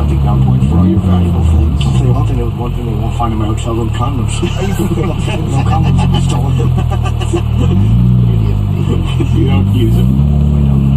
hunting gunpoint for all your valuable things. I'll tell you one thing they won't find in my hotel room: condoms. No condoms will be stolen. You don't use them. I don't.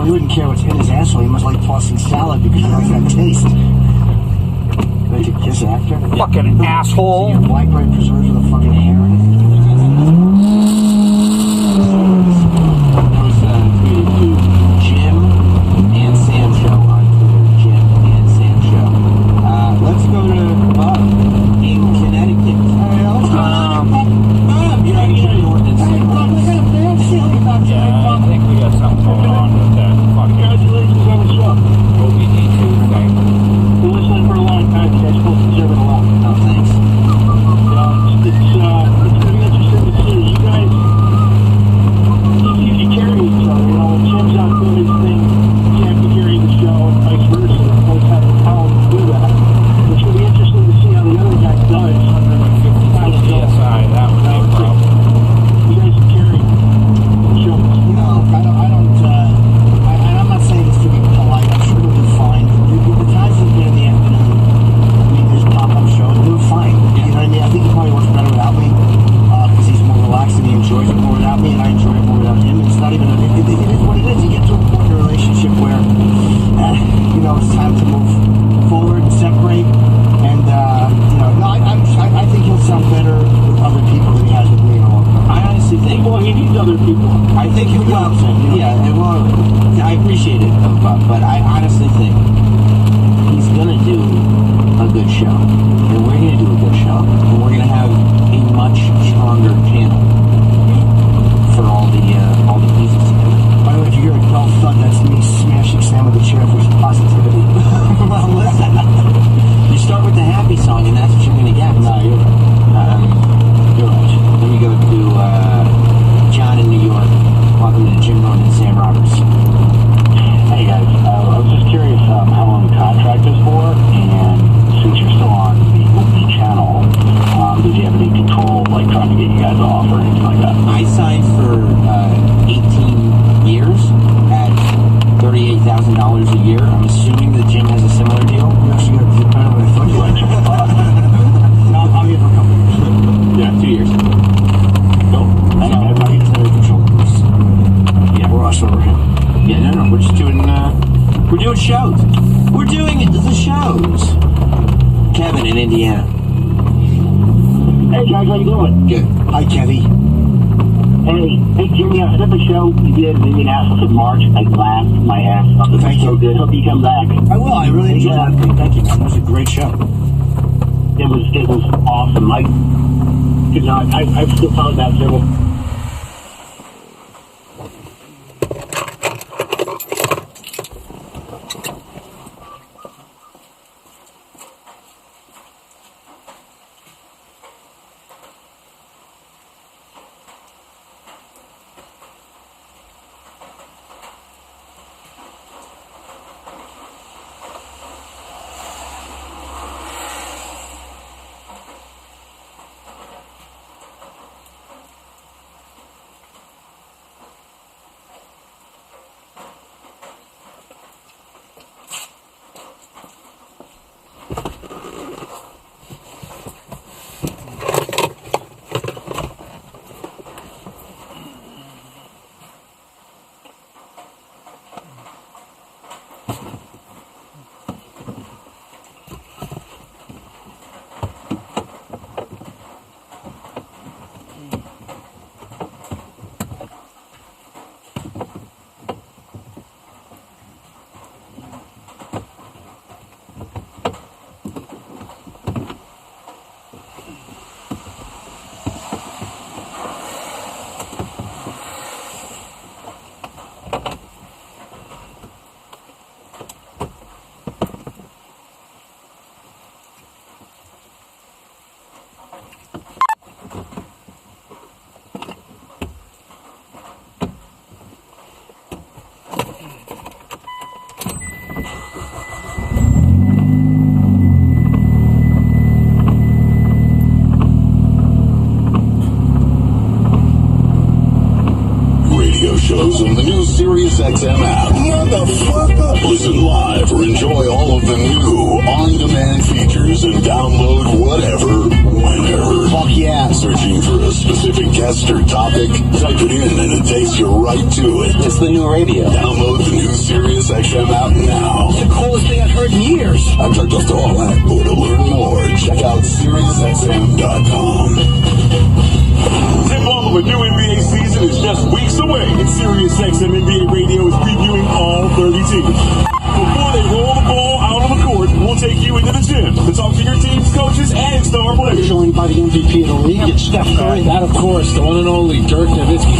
He wouldn't care what's in his asshole. He must like tossing salad because he likes that taste. Like a kiss after? Fucking asshole. Your blackberry preserves with a fucking hair in it. That was tweeted to Jim and Sam Show on Twitter. Jim and Sam Show. Let's go to Bob in Connecticut. What's going on? Bob, you're not getting an ordinance. Hey, Bob, I got a bad feeling about you. Yeah, I think we got something going on with that fucking Congratulations on the show. OBD2 thing. Been listening for a long time. You guys both deserve it a lot. Oh, thanks. It's going to be interesting to see. You guys usually carry each other. You know, when Jim's out doing his thing, you have to carry the show and vice versa. Both have the power to do that. It's going to be interesting to see how the other guy does. 150 PSI, that would be a problem. You guys carry the show. No, I'm not saying this to be polite. I'm sure it'll be fine. The times have been in the afternoon. I mean, there's pop-up shows. They're fine. You know what I mean? I think he probably works better without me because he's more relaxed and he enjoys it more without me, and I enjoy it more without him. It's not even. It is what it is. You get to a point in a relationship where you know it's time to move forward and separate. And you know, no, I think he'll sound better with other people than he has with me in a long time. I honestly think. Well, he needs other people. I think he will. Yeah, well, I appreciate it, but I honestly think he's gonna do a good show, and we're gonna do a good show, and we're gonna have a much stronger channel for all the pieces. By the way, if you hear a dull thud, that's me smashing Sam with the chair for some positivity. Well, listen, you start with the happy song, and that's what you're gonna get. No, you're right. You're right. Let me go to John in New York. Welcome to Jim Rohn and Sam Roberts. Hey guys, I was just curious how long the contract is for, and since you're still on the OP channel, did you have any control, like trying to get you guys off or anything like that? I signed for 18 years at $38,000 a year. I'm assuming that Jim has a similar deal. You actually got to do better than I thought you would. No, I'm here for a couple of years. Yeah, 2 years. No, I get to control this. Yeah, we're us over him. Yeah, no, we're just doing, we're doing shows. We're doing the shows. Kevin in Indiana. Hey guys, how you doing? Good. Hi, Kevy. Hey Jimmy, I said the show you did in Indianapolis in March. I laughed my ass off. It was Thank so you. good. Hope you come back. I will. I really enjoyed Yeah. that thing. Thank you, man. That was a great show. It was awesome. I've still found that several. shows on the new SiriusXM app. Motherfucker! Listen live or enjoy all of the new on-demand features and download whatever, whenever. Fuck yeah. Searching for a specific guest or topic? Type it in and it takes you right to it. It's the new radio. Download the new Sirius XM app now. The coolest thing I've heard in years. I jerked off to all that. But to learn more, check out SiriusXM.com. Tip-off of a new NBA season is just weeks away, and SiriusXM NBA Radio is previewing all 30 teams. Before they roll the ball out on the court, we'll take you into the gym to talk to your team's coaches and star players. Joined by the MVP of the league, it's Steph Curry. That, of course, the one and only Dirk Nowitzki.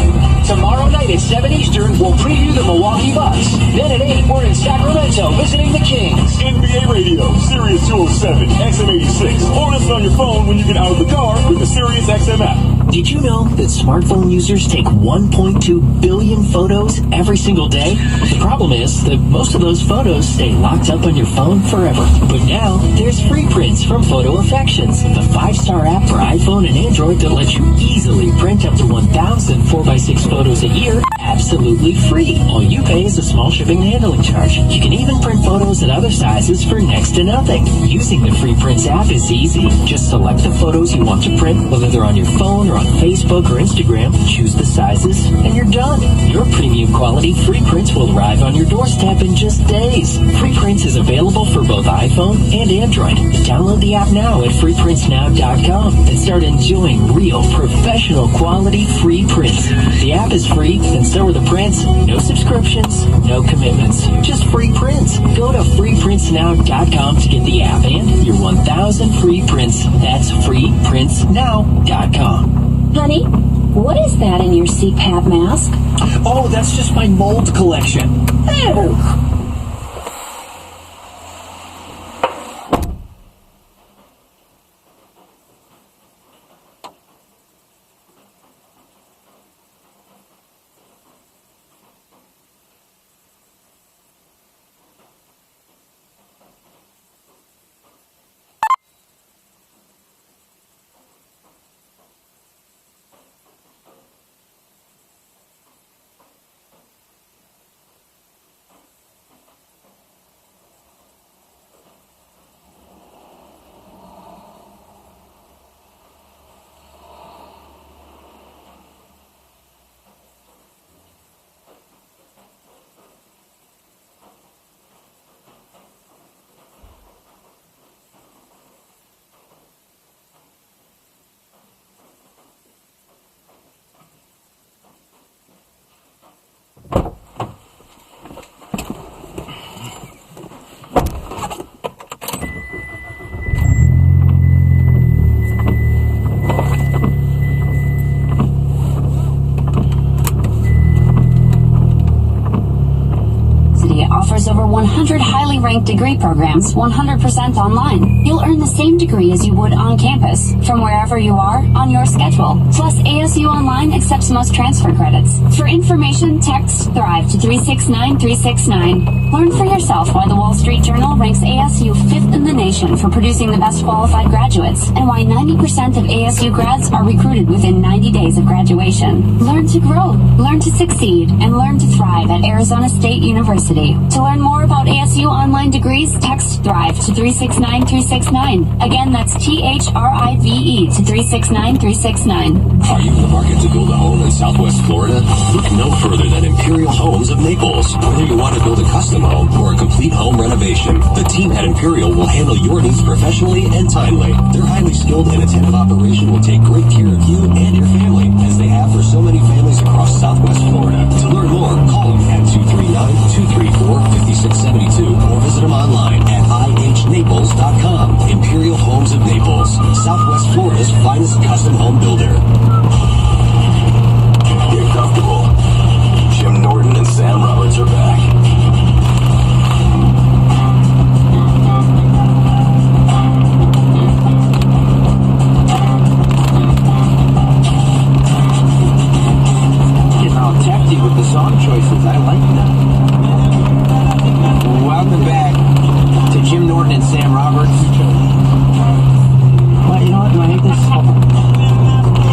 Tomorrow night at 7 Eastern, we'll preview the Milwaukee Bucks. Then at 8, we're in Sacramento visiting the Kings. NBA Radio, Sirius 207, XM86, or listen on your phone when you get out of the car with the Sirius XM app. Did you know that smartphone users take 1.2 billion photos every single day? The problem is that most of those photos stay locked up on your phone forever. But now, there's Free Prints from Photo Affections, the 5-star app for iPhone and Android that lets you easily print up to 1,000 4x6 photos a year absolutely free. All you pay is a small shipping and handling charge. You can even print photos in other sizes for next to nothing. Using the Free Prints app is easy. Just select the photos you want to print, whether they're on your phone or on Facebook or Instagram, choose the sizes, and you're done. Your premium quality Free Prints will arrive on your doorstep in just days. Free Prints is available for both iPhone and Android. Download the app now at freeprintsnow.com and start enjoying real professional quality free prints. The app is free, and so are the prints. No subscriptions, no commitments, just free prints. Go to freeprintsnow.com to get the app and your 1,000 free prints. That's freeprintsnow.com. Honey, what is that in your CPAP mask? Oh, that's just my mold collection. Ew. Over 100 highly ranked degree programs 100% online. You'll earn the same degree as you would on campus, from wherever you are, on your schedule. Plus, ASU Online accepts most transfer credits. For information, text THRIVE to 369-369. Learn for yourself why the Wall Street Journal ranks ASU 5th in the nation for producing the best qualified graduates, and why 90% of ASU grads are recruited within 90 days of graduation. Learn to grow, learn to succeed, and learn to thrive at Arizona State University. To learn more about ASU online degrees, text THRIVE to 369-369. Again, that's THRIVE to 369-369. Are you in the market to build a home in Southwest Florida? Look no further than Imperial Homes of Naples. Whether you want to build a custom home or a complete home renovation, the team at Imperial will handle your needs professionally and timely. Their highly skilled and attentive operation will take great care of you and your family, as they have for so many families across Southwest Florida. To learn more, call them at 239-234-5672 or visit them online at ihnaples.com. Imperial Homes of Naples, Southwest Florida's finest custom home builder. Get comfortable. Jim Norton and Sam Roberts are back. Getting all techy with the song choices. I like that. Welcome back to Jim Norton and Sam Roberts. Well, you know what? Do I hate this? Hold on.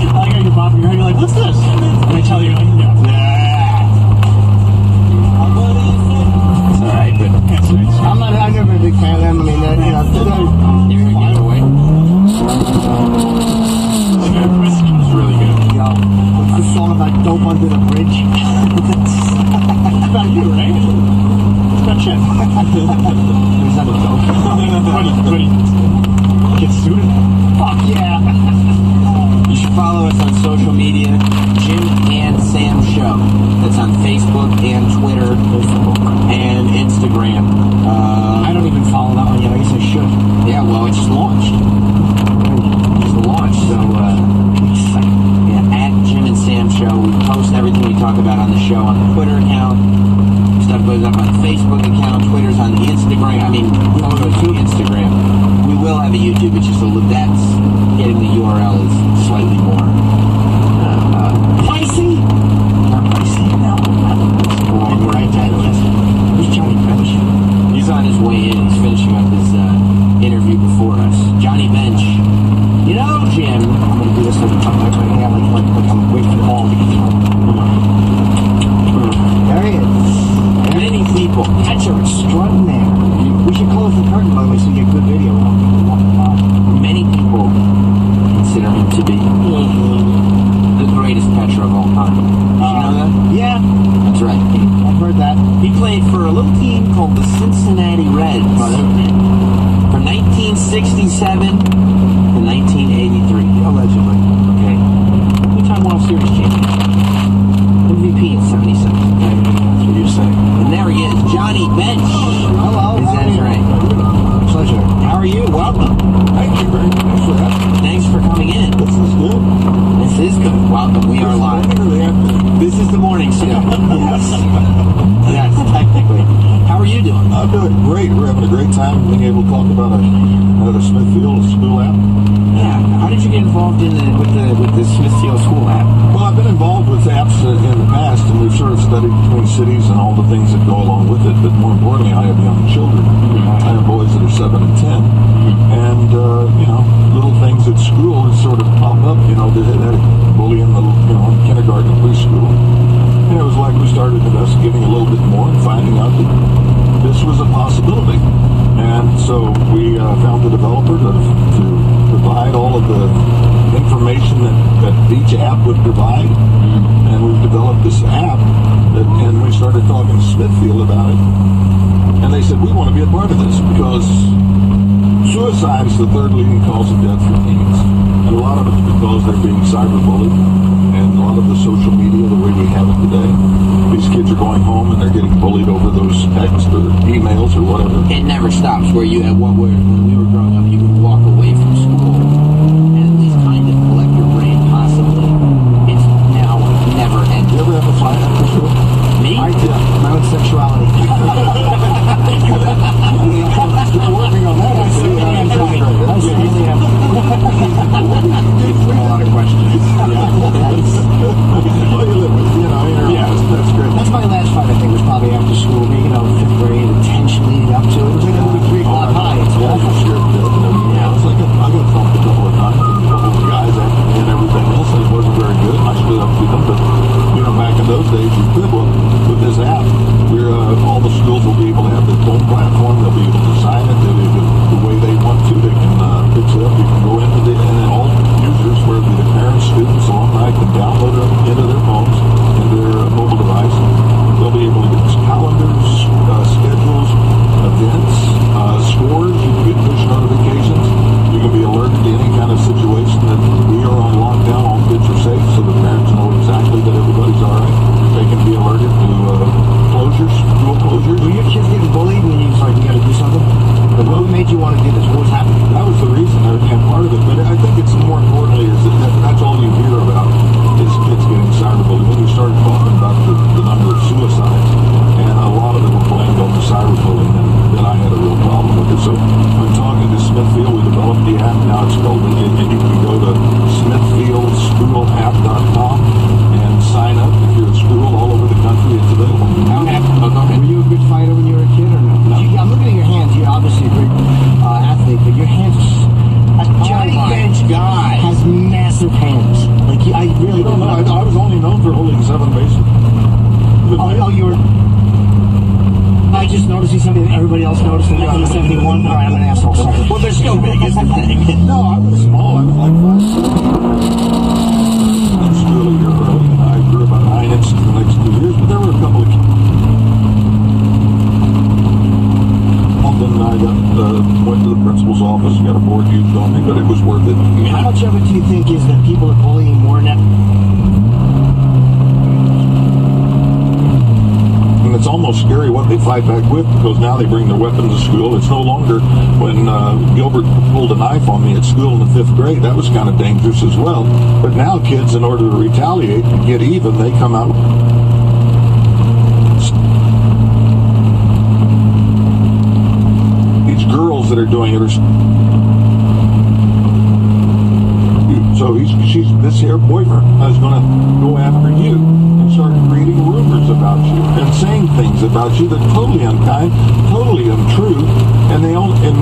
I like how you're bobbing your head. You're like, what's this? And I tell you, like, no. Chip. Is that a joke? Buddy. Get suited? Fuck yeah. You should follow us on social media, Jim and Sam Show. That's on Facebook and Twitter and Instagram. I don't even follow that one yet. I guess I should. Yeah, well, it just launched. So, at Jim and Sam Show. We post everything we talk about on the show on the Twitter account. Stuff goes up on the Facebook account. Twitter's on the Instagram. I mean, all goes to Instagram. We will have a YouTube. It's just that's getting the URL is slightly more Pricey? not pricey. No. Right there. Who's Johnny Bench? He's on his way in. He's finishing up his interview before us. Johnny Bench. You know, Jim. I'm gonna do this like I'm waiting for the ball to get thrown. There he is. Many people. Catcher extraordinaire. We should close the curtain, by the way, so we get good video. Many people consider him to be the greatest catcher of all time. Did you know that? Yeah, That's right. I've heard that. He played for a little team called the Cincinnati Reds from 1967 to 1983. Allegedly. Okay. Two-time World Series champion. MVP in 77. Okay. That's what you're saying. And there he is, Johnny Bench. Hello. That's right. Pleasure. How are you? Welcome. Thank you very much for that. Thanks for coming in. This is good. This is good. Welcome. We are live. This is the morning show. Yes. Yes, technically. How are you doing? I'm doing great. We're having a great time being able to talk about another Smithfield school app. Yeah. How did you get involved with the Smithfield School app? Well, I've been involved with apps in the past, and we've sort of studied between cities and all the things that go along with it. But more importantly, I have young children. I have boys that are 7 and 10. And, little things at school that sort of pop up, they had a bully in kindergarten and preschool. And it was like we started investigating a little bit more and finding out that this was a possibility. And so we found the developer to provide all of the information that each app would provide. And we've developed this app, and we started talking to Smithfield about it. And they said, we want to be a part of this because suicide is the third leading cause of death for teens. And a lot of it's because they're being cyberbullied. And a lot of the social media, the way we have it today, these kids are going home and they're getting bullied over those texts or emails or whatever. It never stops. When we were growing up, you could walk away from school and at least kind of collect your brain, possibly. It's now never ending. You ever have a fight after school? Me? I did. My own sexuality. We're working on that. I see. A lot of questions. Well, you live with, that's great. That's my last fight, I think, was probably after school. Maybe, 5th grade, the tension leading up to it. It was like a 3 o'clock high. Yeah, for sure. It's like I got thumped a couple of times, and a couple of guys after me and everything else, and it wasn't very good. I stood up to them, but back in those days, you could. Well, with this app, all the schools will be able to have their own platform. They'll be able to design it the way they want to. They can fix it up. You can go into it, and then all users, whether it be the parents, students, alumni, can download it into their phones and their mobile device. They'll be able to get calendars, schedules, events, scores. You can get push notifications. You can be alerted to any kind of situation that we are on lockdown. All kids are safe, so the parents know exactly that everybody's all right. They can be alerted to closures, school closures. Were your kids getting bullied and you was like, you got to do something? What made you want to do this? What was happening? That was the reason, and part of it. But I think it's more importantly is that's all you hear about is kids getting cyberbullied. When we started talking about the number of suicides, and a lot of them were blamed on the cyberbullying, and then I had a real problem with it. So I'm talking to Smithfield. We developed the app. Now it's called, and you can go to SmithfieldSchoolApp.com and sign up if you're at school all over the country. It's available. Were you a good fighter when you were a kid or no? I'm looking at your hands. You're obviously a great athlete, but your hands are... Johnny Bench God has massive hands. Like, I really don't know. I was only known for holding 7 bases. You were... I just noticing something that everybody else noticed in 1971. All right, I'm an asshole. Sorry. Well, they're still big, is the thing. No, I was small. I was like 5'7". I was really early, and I grew about 9 inches in the next 2 years, but there were a couple of kids. board used on me, but it was worth it. How much of it do you think is that people are bullying more now? And it's almost scary what they fight back with, because now they bring their weapons to school. It's no longer when Gilbert pulled a knife on me at school in the 5th grade. That was kind of dangerous as well. But now kids, in order to retaliate and get even, they come out. These girls that are doing it are. So this here boyfriend is going to go after you and start creating rumors about you and saying things about you that are totally unkind, totally untrue, and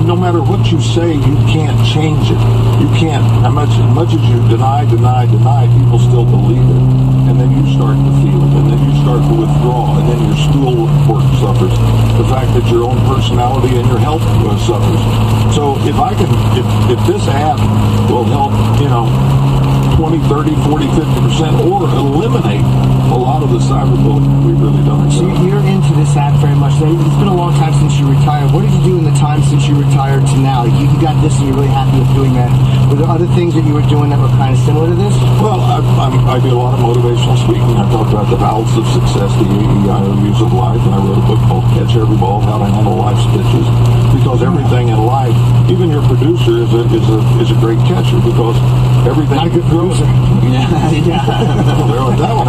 no matter what you say, you can't change it. You can't. As much as you deny, people still believe it, and then you start to feel it, and then you start to withdraw, and then your schoolwork suffers. The fact that your own personality and your health suffers. So if this app will help, 20, 30, 40, 50%, or eliminate a lot of the cyberbullying, we've really done it. So you're into this app very much. It's been a long time since you retired. What did you do in the time since you retired to now? You got this and you're really happy with doing that. Were there other things that you were doing that were kind of similar to this? Well, I do a lot of motivational speaking. I talk about the valves of success, the AEIOUs of life, and I wrote a book called Catch Every Ball, How to Handle Life's Pitches. Because everything in life, even your producer is a great catcher, because everything. Not a good producer. Yeah. That one.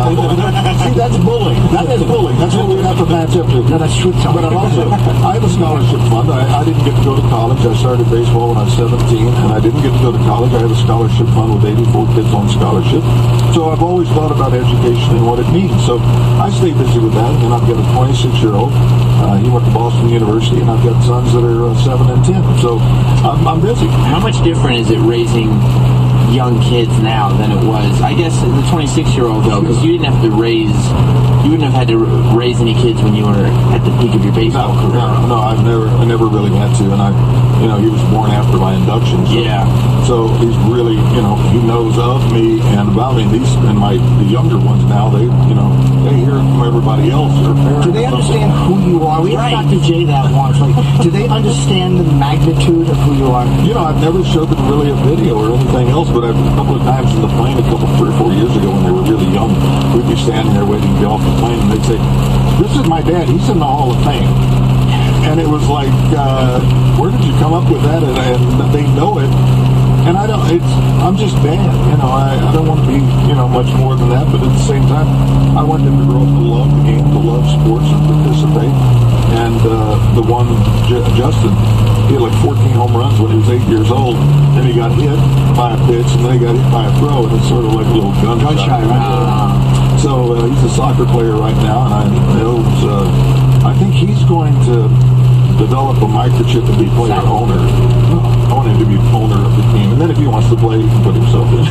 See, that's bullying. That is bullying. That's what we have to match up to. No, that's truth telling. But I have a scholarship fund. I didn't get to go to college. I started baseball when I was 17, and I didn't get to go to college. I have a scholarship fund with 84 kids on scholarship. So I've always thought about education and what it means. So I stay busy with that. And I've got a 26-year-old. He went to Boston University, and I've got sons that are 7 and 10. So I'm busy. How much different is it raising young kids now than it was, I guess, the 26-year-old though, because you wouldn't have had to raise any kids when you were at the peak of your baseball career. No, I never really had to, and he was born after my induction. So, yeah. So he's really, he knows of me and about me. The younger ones now, they hear it from everybody else. Do they understand who you are? We asked Dr. J that once. Do they understand the magnitude of who you are? I've never showed them really a video or anything else, but a couple of times in the plane, 3 or 4 years ago when they were really young, we'd be standing there waiting to get off the plane, and they'd say, "This is my dad. He's in the Hall of Fame." And it was like, where did you come up with that? And they know it. And I'm just dad. I don't want to be, much more than that. But at the same time, I want them to grow up to love the game, to love sports, and participate. And the one, Justin, he had like 14 home runs when he was 8 years old. Then he got hit by a pitch, and then he got hit by a throw, and it's sort of like a little gunshot. Right? So he's a soccer player right now, and I think he's going to develop a microchip and be player owner. I want him to be owner of the team, and then if he wants to play, he can put himself in.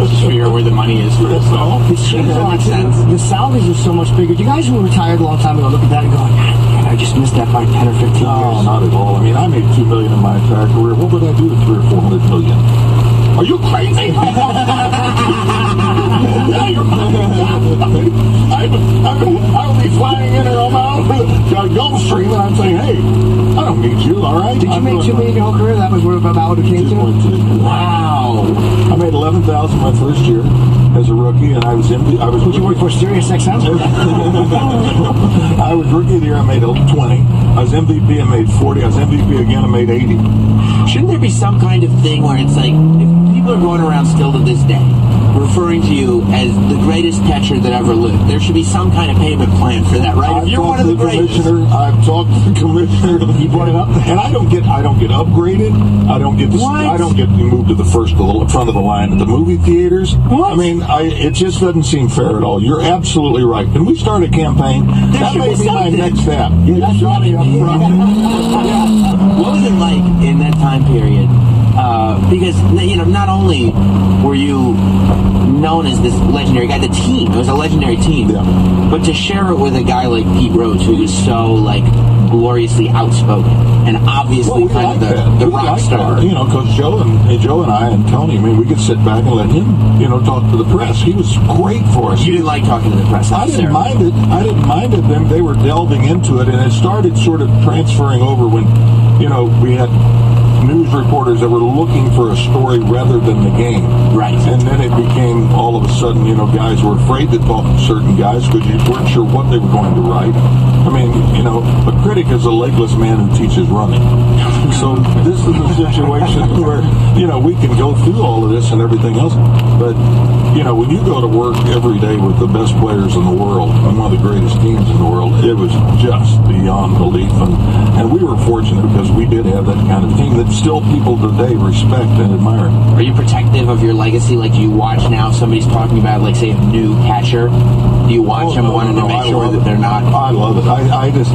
Just figure out where the money is for himself. That makes sense. The salaries are so much bigger. Do you guys who were retired a long time ago look at that and go, "Man, I just missed that by 10 or 15 years"? No, not at all. I mean, I made $2 million in my entire career. What would I do with $300 or $400 million? Are you crazy? I would be flying in or I'm out the Gulf Stream, and I'm saying, "Hey, I don't need you, all right?" Did you make $2 million your whole career? That was about what it came to? 2.2. Wow. I made $11,000 my first year as a rookie, and I was MVP. Did you work for Sirius XM? I was rookie of the year. I made 20. I was MVP. I made 40. I was MVP again. I made 80. Shouldn't there be some kind of thing where it's like, if people are going around still to this day referring to you as the greatest catcher that ever lived, there should be some kind of payment plan for that, right? If you're one of the greatest. I've talked to the commissioner. He brought it up, and I don't get upgraded. I don't get moved to the front of the line at the movie theaters. What? I mean, it just doesn't seem fair at all. You're absolutely right. Can we start a campaign? That may be my next step. That's right up front. What was it like in that time period? Because not only were you known as this legendary guy, the team, it was a legendary team, but to share it with a guy like Pete Rose, who was so gloriously outspoken and obviously kind of the rock star. Because Joe and I and Tony, I mean, we could sit back and let him, talk to the press. He was great for us. You didn't like talking to the press? I didn't mind it. I didn't mind it. Then they were delving into it, and it started sort of transferring over when, we had news reporters that were looking for a story rather than the game. Right. And then it became all of a sudden, guys were afraid to talk to certain guys because you weren't sure what they were going to write. I mean, a critic is a legless man who teaches running. So this is a situation where, we can go through all of this and everything else, but, when you go to work every day with the best players in the world and one of the greatest teams in the world, it was just beyond belief. And we were fortunate because we did have that kind of team that still people today respect and admire. Are you protective of your legacy? Like, do you watch now if somebody's talking about, like, say, a new catcher? Do you watch them wanting to make sure that they're not? I love it. I just,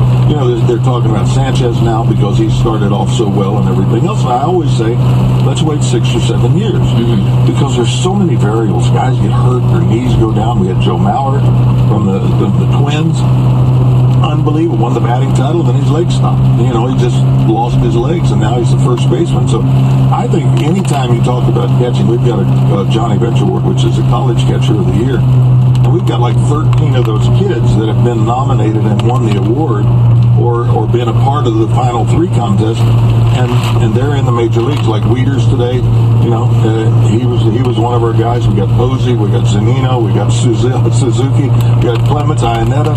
they're talking about Sanchez now because he started off so well and everything else. And I always say, let's wait 6 or 7 years because there's so many variables. Guys get hurt, their knees go down. We had Joe Mauer from the Twins. Unbelievable. Won the batting title, then his legs stopped. He just lost his legs, and now he's the first baseman. So I think anytime you talk about catching, we've got a Johnny Bench Award, which is a college catcher of the year. And we've got like 13 of those kids that have been nominated and won the award or been a part of the Final Three contest, and they're in the major leagues. Like Wieters today, he was one of our guys. We got Posey, we got Zanino, we got Suzuki, we got Clements, Iannetta,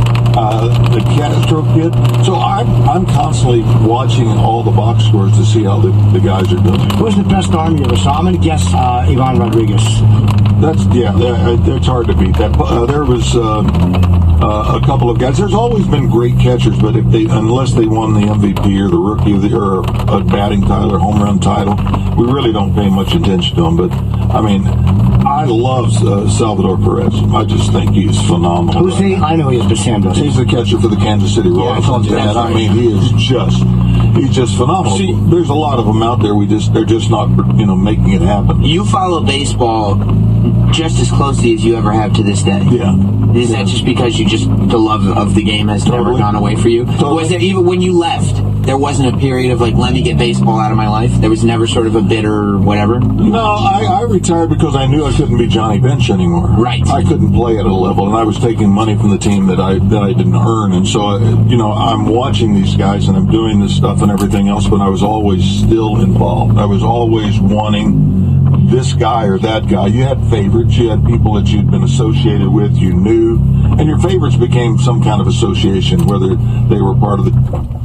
the Castro kid. So I'm constantly watching all the box scores to see how the guys are doing. Who's the best arm you ever saw? I'm going to guess Ivan Rodriguez. It's hard to beat that. There was a couple of guys. There's always been great catchers, but unless they won the MVP or the Rookie of the Year or a batting title or home run title, we really don't pay much attention to them. But I mean, I love Salvador Perez. I just think he's phenomenal. Who's he? I know he is, but Sam does. He's the catcher for the Kansas City Royals. I mean, he's just phenomenal. See, there's a lot of them out there. They're just not, making it happen. You follow baseball just as closely as you ever have to this day. Yeah. Is that just because the love of the game has never gone away for you? Totally. Was there, even when you left, there wasn't a period of like, let me get baseball out of my life? There was never sort of a bitter whatever? No, I retired because I knew I couldn't be Johnny Bench anymore. Right. I couldn't play at a level, and I was taking money from the team that I didn't earn. And so, I'm watching these guys and I'm doing this stuff and everything else, but I was always still involved. I was always wanting this guy or that guy. You had favorites. You had people that you'd been associated with, you knew, and your favorites became some kind of association, whether they were part of the...